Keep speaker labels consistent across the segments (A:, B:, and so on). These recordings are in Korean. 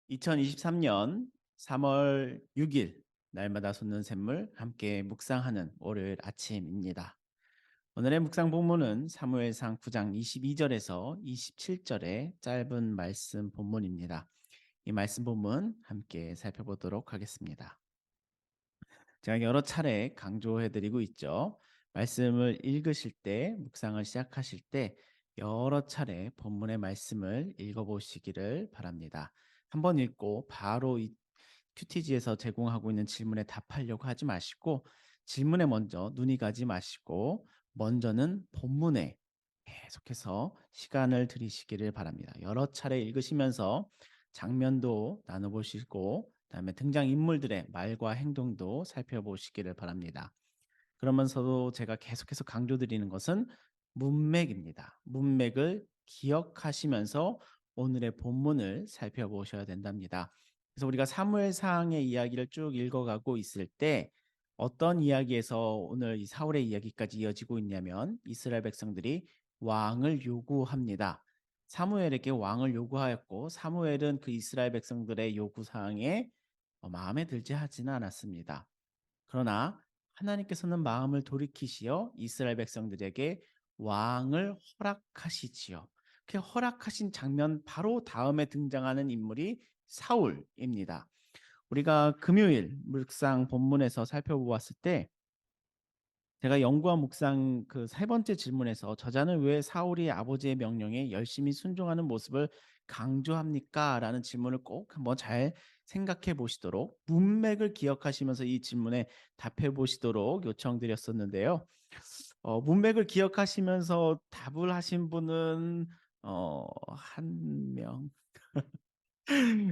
A: 2023년 3월 6일 날마다 솟는 샘물 함께 묵상하는 월요일 아침입니다. 오늘의 묵상 본문은 사무엘상 9장 22절에서 27절의 짧은 말씀 본문입니다. 이 말씀 본문 함께 살펴보도록 하겠습니다. 제가 여러 차례 강조해드리고 있죠. 말씀을 읽으실 때, 묵상을 시작하실 때 여러 차례 본문의 말씀을 읽어보시기를 바랍니다. 한번 읽고 바로 이 큐티지에서 제공하고 있는 질문에 답하려고 하지 마시고 질문에 먼저 눈이 가지 마시고 먼저는 본문에 계속해서 시간을 들이시기를 바랍니다. 여러 차례 읽으시면서 장면도 나눠보시고 그다음에 등장인물들의 말과 행동도 살펴보시기를 바랍니다. 그러면서도 제가 계속해서 강조드리는 것은 문맥입니다. 문맥을 기억하시면서 오늘의 본문을 살펴보셔야 된답니다. 그래서 우리가 사무엘상의 이야기를 쭉 읽어가고 있을 때 어떤 이야기에서 오늘 이 사울의 이야기까지 이어지고 있냐면 이스라엘 백성들이 왕을 요구합니다. 사무엘에게 왕을 요구하였고 사무엘은 그 이스라엘 백성들의 요구사항에 마음에 들지 하지는 않았습니다. 그러나 하나님께서는 마음을 돌이키시어 이스라엘 백성들에게 왕을 허락하시지요. 그 허락하신 장면 바로 다음에 등장하는 인물이 사울입니다. 우리가 금요일 묵상 본문에서 살펴보았을 때 제가 연구한 묵상 그 세 번째 질문에서 저자는 왜 사울이 아버지의 명령에 열심히 순종하는 모습을 강조합니까? 라는 질문을 꼭 한번 잘 생각해 보시도록 문맥을 기억하시면서 이 질문에 답해 보시도록 요청드렸었는데요. 문맥을 기억하시면서 답을 하신 분은 한 명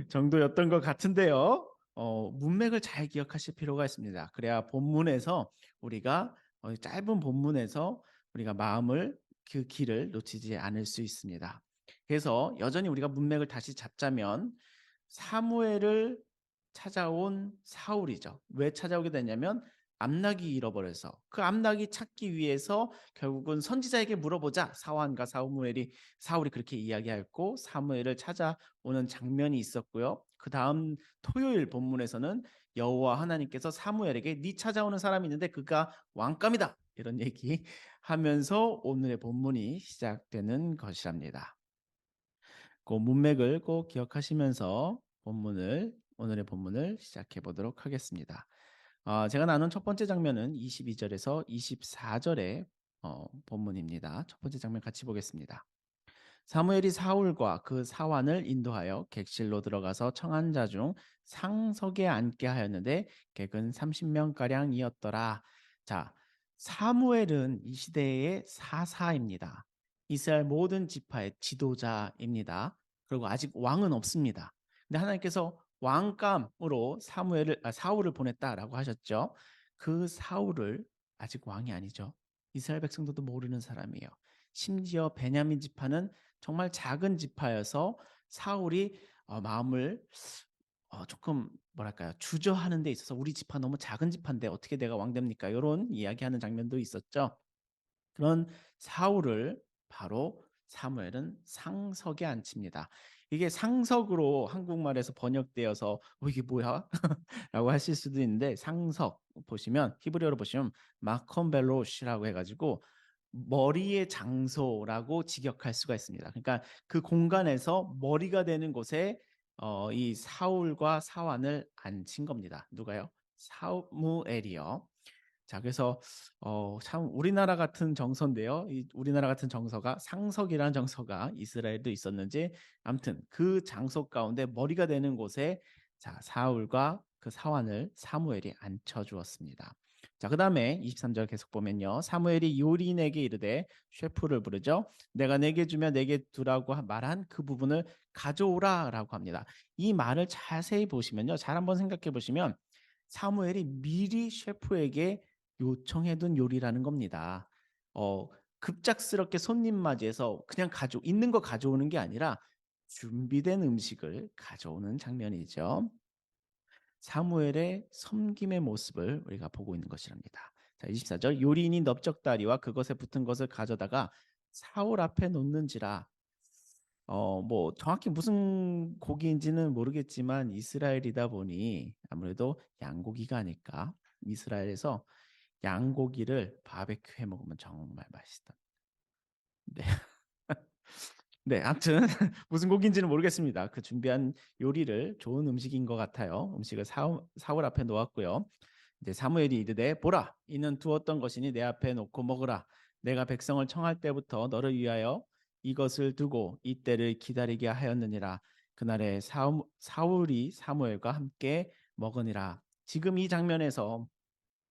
A: 정도였던 것 같은데요. 문맥을 잘 기억하실 필요가 있습니다. 그래야 본문에서 우리가 짧은 본문에서 우리가 마음을 그 길을 놓치지 않을 수 있습니다. 그래서 여전히 우리가 문맥을 다시 잡자면 사무엘을 찾아온 사울이죠. 왜 찾아오게 되냐면 암낙이 잃어버려서 그 암낙이 찾기 위해서 결국은 선지자에게 물어보자 사완과 사울이 그렇게 이야기하였고 사무엘을 찾아오는 장면이 있었고요. 그 다음 토요일 본문에서는 여호와 하나님께서 사무엘에게 네 찾아오는 사람이 있는데 그가 왕감이다 이런 얘기 하면서 오늘의 본문이 시작되는 것이랍니다. 그 문맥을 꼭 기억하시면서 오늘의 본문을 시작해 보도록 하겠습니다. 제가 나눈 첫 번째 장면은 22절에서 24절의 본문입니다. 첫 번째 장면 같이 보겠습니다. 사무엘이 사울과 그 사환을 인도하여 객실로 들어가서 청한 자 중 상석에 앉게 하였는데 객은 30명가량이었더라. 자, 사무엘은 이 시대의 사사입니다. 이스라엘 모든 지파의 지도자입니다. 그리고 아직 왕은 없습니다. 근데 하나님께서 왕감으로 사울을 보냈다라고 하셨죠. 그 사울을 아직 왕이 아니죠. 이스라엘 백성들도 모르는 사람이에요. 심지어 베냐민 지파는 정말 작은 지파여서 사울이 마음을 조금 뭐랄까요 주저하는 데 있어서 우리 지파 너무 작은 지파인데 어떻게 내가 왕 됩니까? 이런 이야기하는 장면도 있었죠. 그런 사울을 바로 사무엘은 상석에 앉힙니다. 이게 상석으로 한국말에서 번역되어서 이게 뭐야? 라고 하실 수도 있는데 상석 보시면 히브리어로 보시면 마컴벨로시라고 해가지고 머리의 장소라고 직역할 수가 있습니다. 그러니까 그 공간에서 머리가 되는 곳에 이 사울과 사환을 앉힌 겁니다. 누가요? 사무엘이요. 자, 그래서 참 우리나라 같은 정서인데요. 이 우리나라 같은 정서가 상석이라는 정서가 이스라엘도 있었는지 아무튼 그 장소 가운데 머리가 되는 곳에 자, 사울과 그 사환을 사무엘이 앉혀 주었습니다. 자, 그다음에 23절 계속 보면요. 사무엘이 요린에게 이르되 셰프를 부르죠. 내가 내게 주며 내게 두라고 말한 그 부분을 가져오라라고 합니다. 이 말을 자세히 보시면요. 잘 한번 생각해 보시면 사무엘이 미리 셰프에게 요청해둔 요리라는 겁니다. 급작스럽게 손님 맞이해서 그냥 있는 거 가져오는 게 아니라 준비된 음식을 가져오는 장면이죠. 사무엘의 섬김의 모습을 우리가 보고 있는 것이랍니다. 자, 24절 요리인이 넓적다리와 그것에 붙은 것을 가져다가 사울 앞에 놓는지라. 뭐 정확히 무슨 고기인지는 모르겠지만 이스라엘이다 보니 아무래도 양고기가 아닐까. 이스라엘에서 양고기를 바베큐 해 먹으면 정말 맛있다. 네. 네, 아무튼 무슨 고기인지는 모르겠습니다. 그 준비한 요리를 좋은 음식인 것 같아요. 음식을 사울 앞에 놓았고요. 이제 사무엘이 이르되 보라, 이는 두었던 것이니 내 앞에 놓고 먹으라. 내가 백성을 청할 때부터 너를 위하여 이것을 두고 이때를 기다리게 하였느니라. 그날에 사울이 사무엘과 함께 먹으니라. 지금 이 장면에서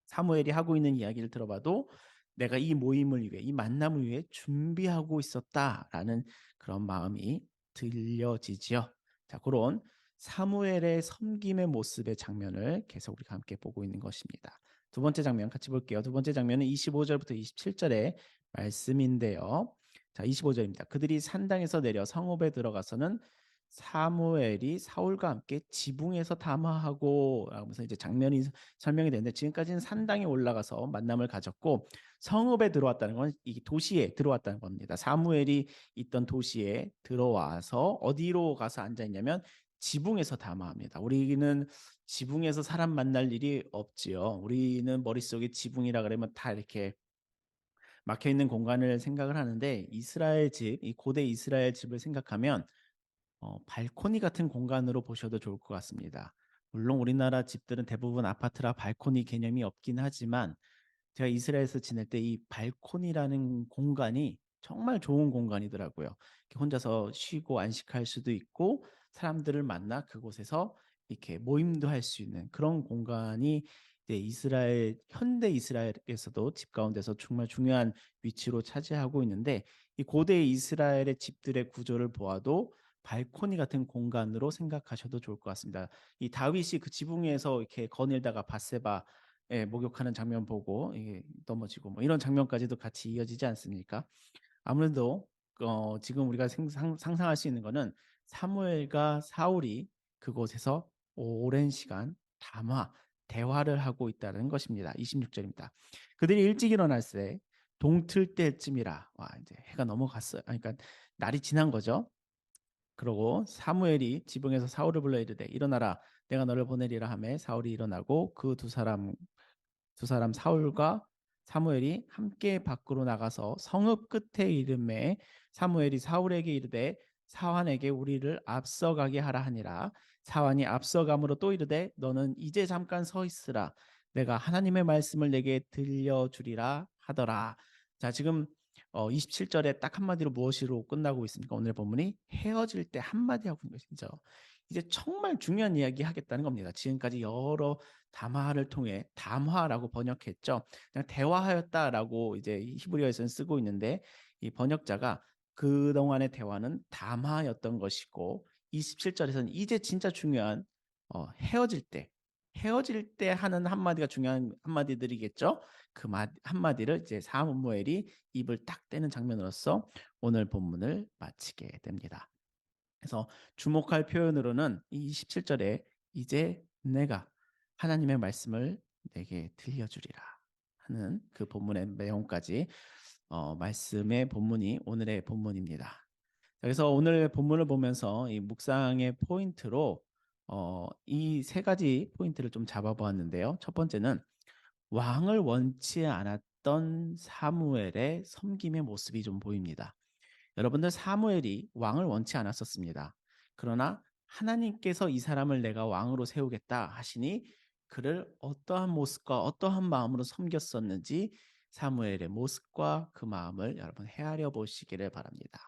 A: 사무엘이 하고 있는 이야기를 들어봐도 내가 이 모임을 위해, 이 만남을 위해 준비하고 있었다라는 그런 마음이 들려지지요. 자, 그런 사무엘의 섬김의 모습의 장면을 계속 우리가 함께 보고 있는 것입니다. 두 번째 장면 같이 볼게요. 두 번째 장면은 25절부터 27절의 말씀인데요. 자, 25절입니다. 그들이 산당에서 내려 성읍에 들어가서는 사무엘이 사울과 함께 지붕에서 담화하고 하면서 이제 장면이 설명이 되는데, 지금까지는 산당에 올라가서 만남을 가졌고 성읍에 들어왔다는 건 이 도시에 들어왔다는 겁니다. 사무엘이 있던 도시에 들어와서 어디로 가서 앉아 있냐면 지붕에서 담화합니다. 우리는 지붕에서 사람 만날 일이 없지요. 우리는 머릿속에 지붕이라 그러면 다 이렇게 막혀 있는 공간을 생각을 하는데, 이스라엘 집, 이 고대 이스라엘 집을 생각하면 발코니 같은 공간으로 보셔도 좋을 것 같습니다. 물론 우리나라 집들은 대부분 아파트라 발코니 개념이 없긴 하지만 제가 이스라엘에서 지낼 때 이 발코니라는 공간이 정말 좋은 공간이더라고요. 이렇게 혼자서 쉬고 안식할 수도 있고 사람들을 만나 그곳에서 이렇게 모임도 할 수 있는 그런 공간이 이제 이스라엘, 현대 이스라엘에서도 집 가운데서 정말 중요한 위치로 차지하고 있는데, 이 고대 이스라엘의 집들의 구조를 보아도 발코니 같은 공간으로 생각하셔도 좋을 것 같습니다. 이 다윗이 그 지붕 위에서 이렇게 거닐다가 바세바 목욕하는 장면 보고 이게 넘어지고 뭐 이런 장면까지도 같이 이어지지 않습니까? 아무래도 지금 우리가 상상할 수 있는 거는 사무엘과 사울이 그곳에서 오랜 시간 대화를 하고 있다는 것입니다. 26절입니다. 그들이 일찍 일어났을 때 동틀 때쯤이라, 와 이제 해가 넘어갔어요. 그러니까 날이 지난 거죠. 그러고 사무엘이 지붕에서 사울을 불러 이르되 일어나라, 내가 너를 보내리라 하매 사울이 일어나고 그 두 사람 사울과 사무엘이 함께 밖으로 나가서 성읍 끝에 이름에 사무엘이 사울에게 이르되 사환에게 우리를 앞서가게 하라 하니라. 사환이 앞서감으로 또 이르되 너는 이제 잠깐 서 있으라, 내가 하나님의 말씀을 내게 들려주리라 하더라. 자, 지금 27절에 딱 한마디로 무엇으로 끝나고 있습니까? 오늘 본문이 헤어질 때 한마디 하고 있는 것이죠. 이제 정말 중요한 이야기 하겠다는 겁니다. 지금까지 여러 담화를 통해, 담화라고 번역했죠. 그냥 대화하였다라고 이제 히브리어에서는 쓰고 있는데, 이 번역자가 그동안의 대화는 담화였던 것이고 27절에서는 이제 진짜 중요한 헤어질 때 하는 한마디가 중요한 한마디들이겠죠. 그 한마디를 이제 사무엘이 입을 딱 떼는 장면으로서 오늘 본문을 마치게 됩니다. 그래서 주목할 표현으로는 이 27절에 이제 내가 하나님의 말씀을 내게 들려주리라 하는 그 본문의 내용까지, 말씀의 본문이 오늘의 본문입니다. 그래서 오늘 본문을 보면서 이 묵상의 포인트로 이 세 가지 포인트를 좀 잡아보았는데요. 첫 번째는 왕을 원치 않았던 사무엘의 섬김의 모습이 좀 보입니다. 여러분들, 사무엘이 왕을 원치 않았었습니다. 그러나 하나님께서 이 사람을 내가 왕으로 세우겠다 하시니 그를 어떠한 모습과 어떠한 마음으로 섬겼었는지 사무엘의 모습과 그 마음을 여러분 헤아려 보시기를 바랍니다.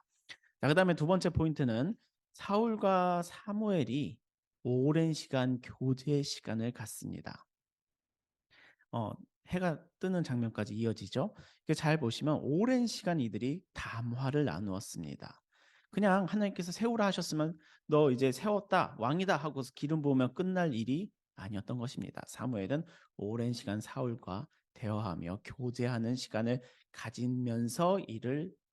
A: 자, 그다음에 두 번째 포인트는 사울과 사무엘이 오랜 시간 교제 시간을 갖습니다. 어, 해가 뜨는 장면까지 이어지죠. 잘 보시면 오랜 시간 이들이 담화를 나누었습니다. 그냥 하나님께서 세우라 하셨으면 너 이제 세웠다, 왕이다 하고서 기름 부으면 끝날 일이 아니었던 것입니다. 사무엘은 오랜 시간 사울과 대화하며 교제하는 시간을 가지면서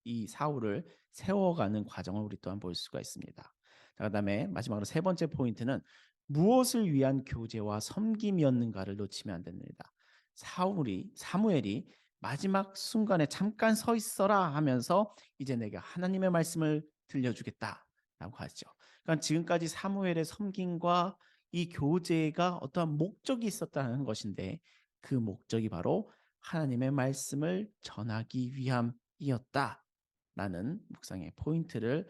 A: 이 사울을 세워가는 과정을 우리 또한 볼 수가 있습니다. 자, 그다음에 마지막으로 세 번째 포인트는 무엇을 위한 교제와 섬김이었는가를 놓치면 안 됩니다. 사무엘이 마지막 순간에 잠깐 서 있어라 하면서 이제 내가 하나님의 말씀을 들려주겠다 라고 하죠. 그러니까 지금까지 사무엘의 섬김과 이 교제가 어떠한 목적이 있었다는 것인데 그 목적이 바로 하나님의 말씀을 전하기 위함이었다라는 묵상의 포인트를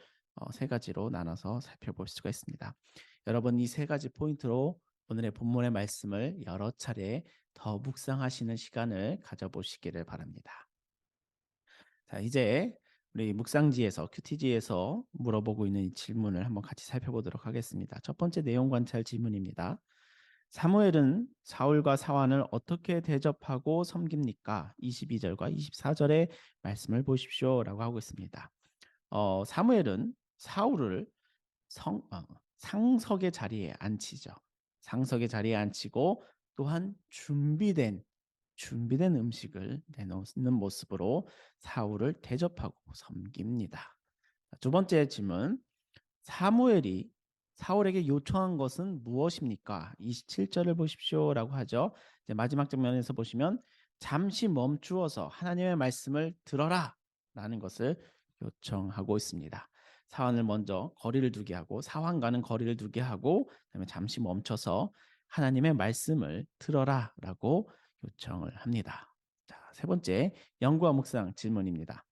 A: 세 가지로 나눠서 살펴볼 수가 있습니다. 여러분 이 세 가지 포인트로 오늘의 본문의 말씀을 여러 차례 더 묵상하시는 시간을 가져보시기를 바랍니다. 자, 이제 우리 묵상지에서 큐티지에서 물어보고 있는 이 질문을 한번 같이 살펴보도록 하겠습니다. 첫 번째 내용 관찰 질문입니다. 사무엘은 사울과 사환을 어떻게 대접하고 섬깁니까? 22절과 24절의 말씀을 보십시오라고 하고 있습니다. 사무엘은 사울을 성, 어, 상석의 자리에 앉히죠. 상석의 자리에 앉히고 또한 준비된 음식을 내놓는 모습으로 사울을 대접하고 섬깁니다. 두 번째 질문. 사무엘이 사울에게 요청한 것은 무엇입니까? 27절을 보십시오라고 하죠. 이제 마지막 장면에서 보시면 잠시 멈추어서 하나님의 말씀을 들어라 라는 것을 요청하고 있습니다. 사환을 먼저 거리를 두게 하고 사환과는 거리를 두게 하고 그다음에 잠시 멈춰서 하나님의 말씀을 들어라라고 요청을 합니다. 자, 세 번째 연구와 묵상 질문입니다.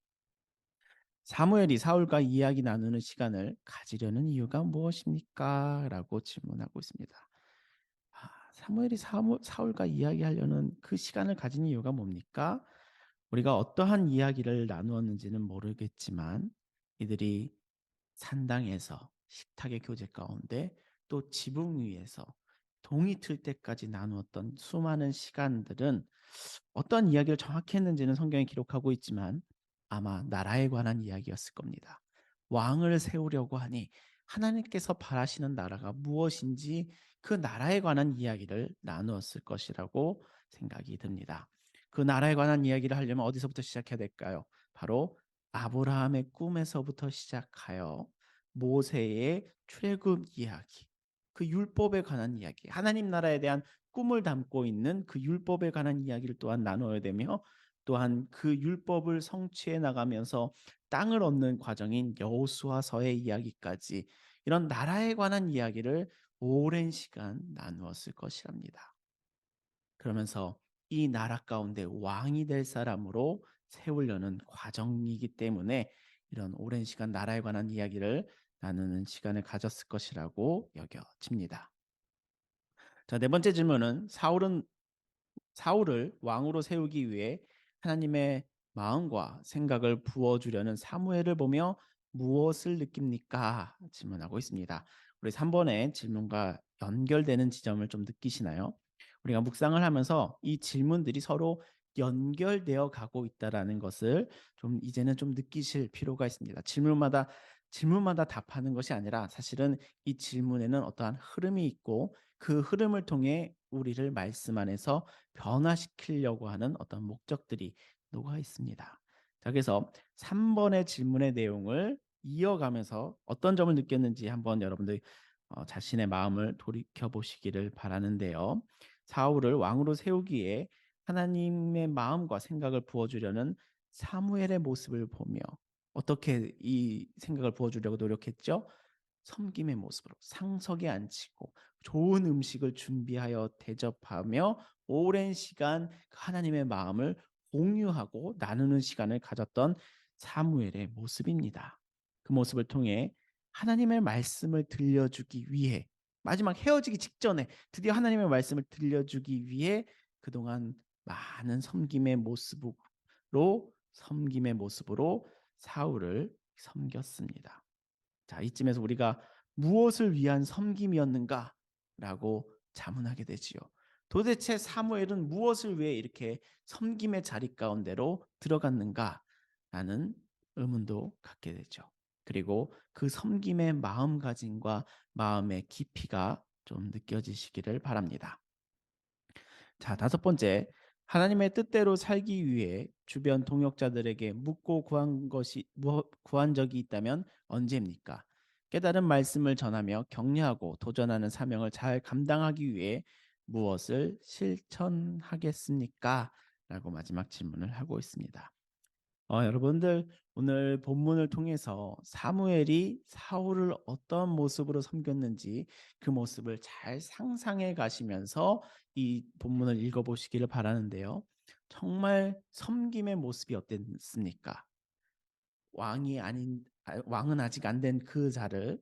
A: 사무엘이 사울과 이야기 나누는 시간을 가지려는 이유가 무엇입니까? 라고 질문하고 있습니다. 사무엘이 사울과 이야기하려는 그 시간을 가진 이유가 뭡니까? 우리가 어떠한 이야기를 나누었는지는 모르겠지만 이들이 산당에서 식탁의 교제 가운데 또 지붕 위에서 동이 틀 때까지 나누었던 수많은 시간들은 어떤 이야기를 정확히 했는지는 성경에 기록하고 있지만 아마 나라에 관한 이야기였을 겁니다. 왕을 세우려고 하니 하나님께서 바라시는 나라가 무엇인지 그 나라에 관한 이야기를 나누었을 것이라고 생각이 듭니다. 그 나라에 관한 이야기를 하려면 어디서부터 시작해야 될까요? 바로 아브라함의 꿈에서부터 시작하여 모세의 출애굽 이야기, 그 율법에 관한 이야기, 하나님 나라에 대한 꿈을 담고 있는 그 율법에 관한 이야기를 또한 나누어야 되며 또한 그 율법을 성취해 나가면서 땅을 얻는 과정인 여호수아서의 이야기까지 이런 나라에 관한 이야기를 오랜 시간 나누었을 것이랍니다. 그러면서 이 나라 가운데 왕이 될 사람으로 세우려는 과정이기 때문에 이런 오랜 시간 나라에 관한 이야기를 나누는 시간을 가졌을 것이라고 여겨집니다. 자, 네 번째 질문은 사울을 왕으로 세우기 위해 하나님의 마음과 생각을 부어주려는 사무엘을 보며 무엇을 느낍니까? 질문하고 있습니다. 우리 3번의 질문과 연결되는 지점을 좀 느끼시나요? 우리가 묵상을 하면서 이 질문들이 서로 연결되어 가고 있다라는 것을 좀 이제는 좀 느끼실 필요가 있습니다. 질문마다 답하는 것이 아니라 사실은 이 질문에는 어떠한 흐름이 있고 그 흐름을 통해 우리를 말씀 안에서 변화시키려고 하는 어떤 목적들이 녹아 있습니다. 자, 그래서 3번의 질문의 내용을 이어가면서 어떤 점을 느꼈는지 한번 여러분들 자신의 마음을 돌이켜 보시기를 바라는데요. 사울을 왕으로 세우기에 하나님의 마음과 생각을 부어주려는 사무엘의 모습을 보며 어떻게 이 생각을 부어주려고 노력했죠? 섬김의 모습으로 상석에 앉히고 좋은 음식을 준비하여 대접하며 오랜 시간 하나님의 마음을 공유하고 나누는 시간을 가졌던 사무엘의 모습입니다. 그 모습을 통해 하나님의 말씀을 들려주기 위해 마지막 헤어지기 직전에 드디어 하나님의 말씀을 들려주기 위해 그동안 많은 섬김의 모습으로 사울을 섬겼습니다. 자, 이쯤에서 우리가 무엇을 위한 섬김이었는가라고 자문하게 되지요. 도대체 사무엘은 무엇을 위해 이렇게 섬김의 자리 가운데로 들어갔는가라는 의문도 갖게 되죠. 그리고 그 섬김의 마음가짐과 마음의 깊이가 좀 느껴지시기를 바랍니다. 자, 다섯 번째. 하나님의 뜻대로 살기 위해 주변 동역자들에게 묻고 구한 적이 있다면 언제입니까? 깨달은 말씀을 전하며 격려하고 도전하는 사명을 잘 감당하기 위해 무엇을 실천하겠습니까? 라고 마지막 질문을 하고 있습니다. 여러분들 오늘 본문을 통해서 사무엘이 사울을 어떤 모습으로 섬겼는지 그 모습을 잘 상상해 가시면서 이 본문을 읽어 보시기를 바라는데요. 정말 섬김의 모습이 어땠습니까? 왕은 아직 안 된 그 자를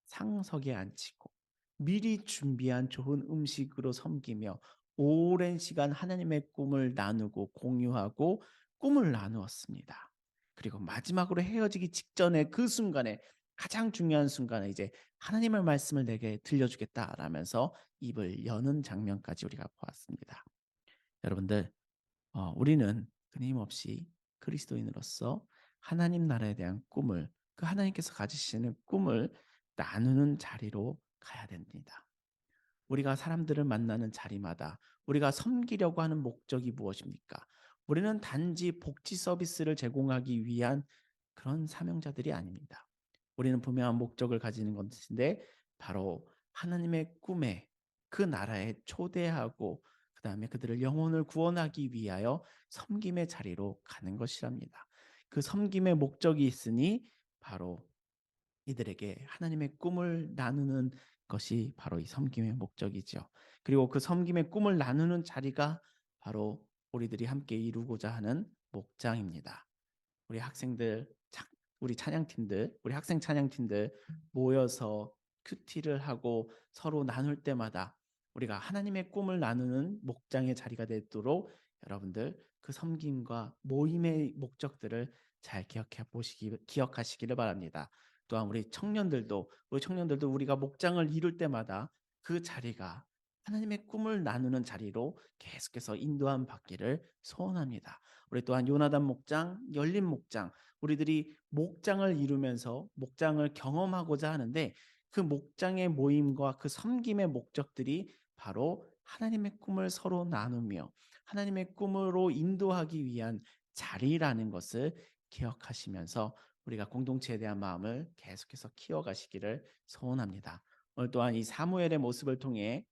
A: 상석에 앉히고 미리 준비한 좋은 음식으로 섬기며 오랜 시간 하나님의 꿈을 나누고 공유하고 꿈을 나누었습니다. 그리고 마지막으로 헤어지기 직전에 그 순간에 가장 중요한 순간에 이제 하나님의 말씀을 내게 들려주겠다라면서 입을 여는 장면까지 우리가 보았습니다. 여러분들 우리는 끊임없이 그리스도인으로서 하나님 나라에 대한 꿈을 그 하나님께서 가지시는 꿈을 나누는 자리로 가야 됩니다. 우리가 사람들을 만나는 자리마다 우리가 섬기려고 하는 목적이 무엇입니까? 우리는 단지 복지 서비스를 제공하기 위한 그런 사명자들이 아닙니다. 우리는 분명한 목적을 가지는 것인데 바로 하나님의 꿈에 그 나라에 초대하고 그다음에 그들을 영혼을 구원하기 위하여 섬김의 자리로 가는 것이랍니다. 그 섬김의 목적이 있으니 바로 이들에게 하나님의 꿈을 나누는 것이 바로 이 섬김의 목적이죠. 그리고 그 섬김의 꿈을 나누는 자리가 바로 우리들이 함께 이루고자 하는 목장입니다. 우리 학생들, 우리 찬양팀들, 우리 학생 찬양팀들 모여서 큐티를 하고 서로 나눌 때마다 우리가 하나님의 꿈을 나누는 목장의 자리가 되도록 여러분들 그 섬김과 모임의 목적들을 잘 기억하시기를 바랍니다. 또한 우리 청년들도 우리가 목장을 이룰 때마다 그 자리가 하나님의 꿈을 나누는 자리로 계속해서 인도함 받기를 소원합니다. 우리 또한 요나단 목장, 열린 목장, 우리들이 목장을 이루면서 목장을 경험하고자 하는데 그 목장의 모임과 그 섬김의 목적들이 바로 하나님의 꿈을 서로 나누며 하나님의 꿈으로 인도하기 위한 자리라는 것을 기억하시면서 우리가 공동체에 대한 마음을 계속해서 키워가시기를 소원합니다. 오늘 또한 이 사무엘의 모습을 통해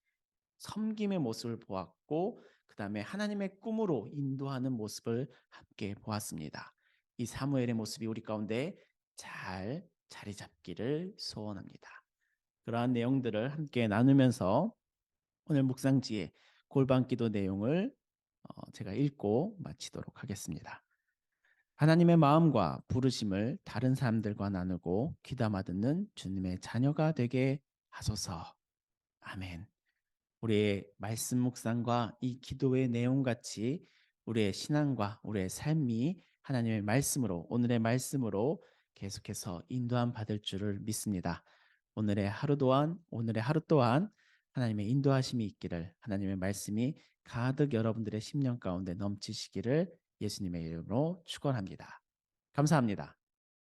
A: 섬김의 모습을 보았고 그다음에 하나님의 꿈으로 인도하는 모습을 함께 보았습니다. 이 사무엘의 모습이 우리 가운데 잘 자리 잡기를 소원합니다. 그러한 내용들을 함께 나누면서 오늘 묵상지의 골방기도 내용을 제가 읽고 마치도록 하겠습니다. 하나님의 마음과 부르심을 다른 사람들과 나누고 귀담아 듣는 주님의 자녀가 되게 하소서. 아멘. 우리의 말씀 묵상과 이 기도의 내용 같이 우리의 신앙과 우리의 삶이 하나님의 말씀으로 오늘의 말씀으로 계속해서 인도함 받을 줄을 믿습니다. 오늘의 하루 또한 하나님의 인도하심이 있기를 하나님의 말씀이 가득 여러분들의 심령 가운데 넘치시기를 예수님의 이름으로 축원합니다. 감사합니다.